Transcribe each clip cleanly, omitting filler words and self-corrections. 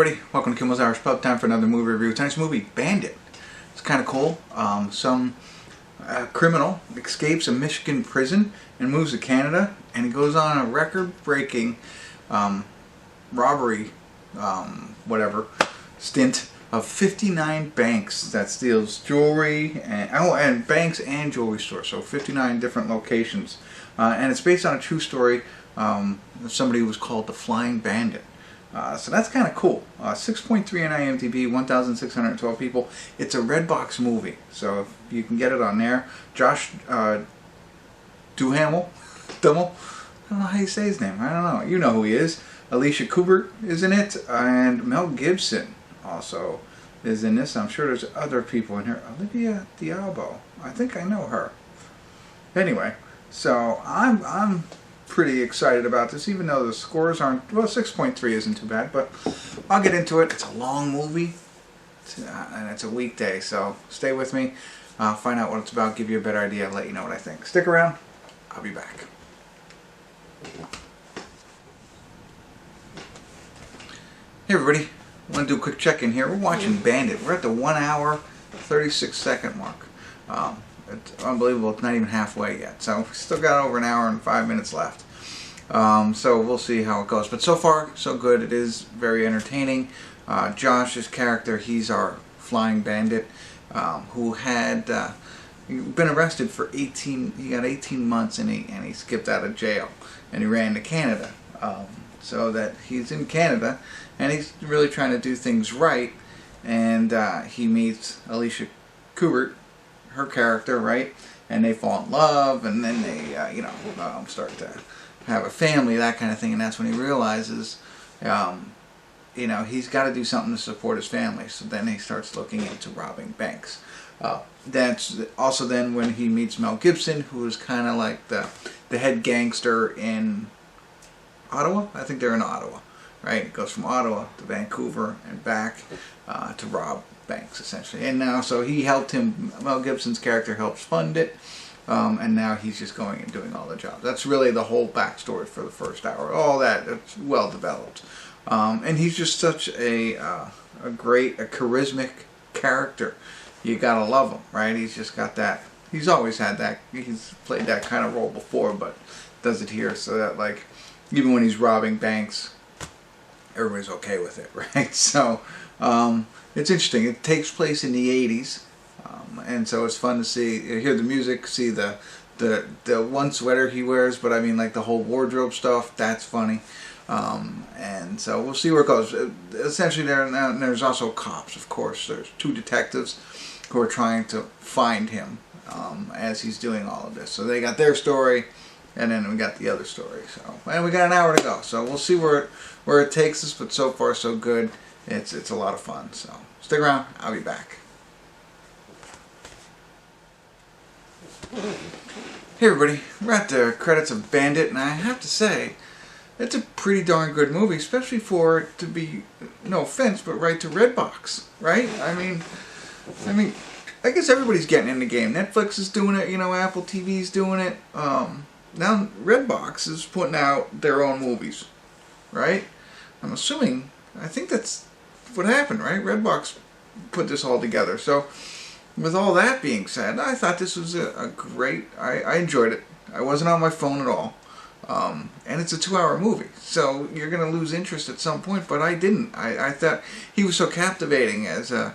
everybody, welcome to Kimmel's Irish Pub. Time for another movie review. Tonight's movie, Bandit. It's kind of cool. Some criminal escapes a Michigan prison and moves to Canada, and he goes on a record-breaking robbery, stint of 59 banks that steals jewelry and banks and jewelry stores. So 59 different locations, and it's based on a true story of somebody who was called the Flying Bandit. So that's kind of cool. 6.3 on IMDb, 1,612 people. It's a Redbox movie, so if you can get it on there. Josh Duhamel, I don't know how you say his name. I don't know. You know who he is. Elisha Cuthbert is in it, and Mel Gibson also is in this. I'm sure there's other people in here. Olivia Diabo. I think I know her. Anyway, so I'm pretty excited about this, even though the scores aren't, well, 6.3 isn't too bad, but I'll get into it. It's a long movie, and it's a weekday, so stay with me. I'll find out what it's about, give you a better idea, let you know what I think. Stick around. I'll be back. Hey everybody, I want to do a quick check-in here. We're watching Bandit. We're at the 1 hour, 36-second mark. It's unbelievable, it's not even halfway yet. So we still got over an hour and 5 minutes left. So we'll see how it goes. But so far, so good. It is very entertaining. Josh's character, he's our flying bandit, who had been arrested for 18, he got 18 months and he skipped out of jail. And he ran to Canada. So that he's in Canada and he's really trying to do things right. And he meets Elisha Cuthbert, her character, right, and they fall in love, and then they start to have a family, that kind of thing. And that's when he realizes he's got to do something to support his family. So then he starts looking into robbing banks. That's also then when he meets Mel Gibson, who is kind of like the head gangster in Ottawa. I think they're in Ottawa, right? It goes from Ottawa to Vancouver and back to rob banks, essentially. And now, so he helped him, Mel Gibson's character helps fund it, and now he's just going and doing all the jobs. That's really the whole backstory for the first hour. All that, it's well developed. And he's just such a charismatic character. You gotta love him, right? He's just got that, he's always had that, he's played that kind of role before, but does it here, so that, like, even when he's robbing banks, everybody's okay with it, right? So, it's interesting. It takes place in the 80s, and so it's fun to hear the music, see the one sweater he wears, but I mean, like, the whole wardrobe stuff, that's funny. And so we'll see where it goes. Essentially, there's also cops, of course. There's two detectives who are trying to find him as he's doing all of this. So they got their story, and then we got the other story. So, and we got an hour to go. So we'll see where it takes us, but so far so good. It's a lot of fun, so stick around, I'll be back. Hey everybody, we're at the credits of Bandit, and I have to say, it's a pretty darn good movie, especially for it to be, no offense, but right to Redbox, right? I mean, I guess everybody's getting in the game. Netflix is doing it, Apple TV's doing it. Now Redbox is putting out their own movies, right? I'm assuming, I think that's what happened, right? Redbox put this all together. So with all that being said, I thought this was a great, I enjoyed it. I wasn't on my phone at all. And it's a 2-hour movie, so you're going to lose interest at some point, but I didn't. I thought he was so captivating as a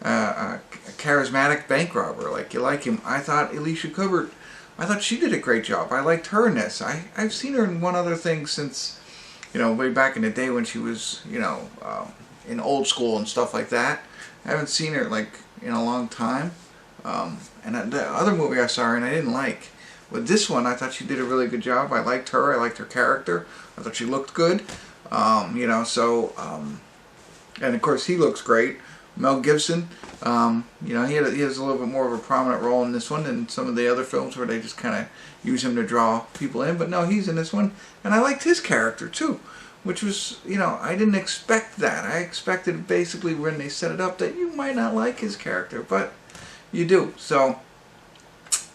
charismatic bank robber. Like, you like him. I thought Elisha Cuthbert, I thought she did a great job. I liked her in this. I've seen her in one other thing since, way back in the day when she was, in Old School and stuff like that. I haven't seen her, like, in a long time. And the other movie I saw her in, I didn't like. With this one, I thought she did a really good job. I liked her. I liked her character. I thought she looked good. And of course he looks great. Mel Gibson, he has a little bit more of a prominent role in this one than some of the other films where they just kind of use him to draw people in. But no, he's in this one. And I liked his character too, which was, I didn't expect that. I expected basically when they set it up that you might not like his character, but you do. So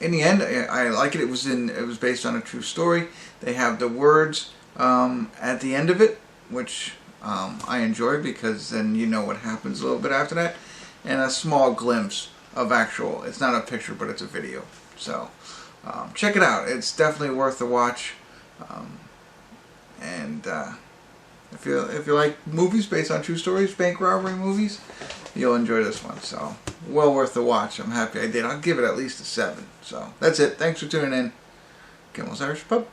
in the end, I like it. It was based on a true story. They have the words at the end of it, which I enjoy, because then you know what happens a little bit after that, and a small glimpse of actual, it's not a picture but it's a video. So check it out, it's definitely worth the watch. And if you like movies based on true stories, bank robbery movies, you'll enjoy this one. So well worth the watch. I'm happy I did. I'll give it at least a 7. So that's it. Thanks for tuning in. Kimmel's Irish Pub.